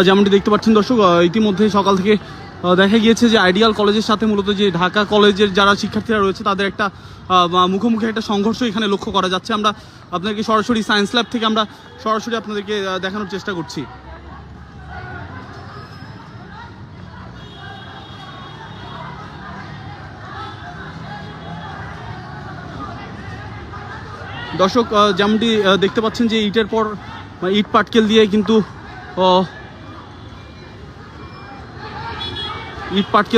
যেমনটি দেখতে পাচ্ছেন দর্শক, ইতিমধ্যে সকাল থেকে দেখা গিয়েছে যে আইডিয়াল কলেজের সাথে মূলত যে ঢাকা কলেজের যারা শিক্ষার্থীরা রয়েছে তাদের একটা মুখোমুখি একটা সংঘর্ষ এখানে লক্ষ্য করা যাচ্ছে। আমরা আপনাদেরকে সরাসরি সায়েন্স ল্যাব থেকে আমরা সরাসরি আপনাদেরকে দেখানোর চেষ্টা করছি। দর্শক, যেমনটি দেখতে পাচ্ছেন যে ইটের পর ইট পাটকেল দিয়ে কিন্তু ইট পাটকেল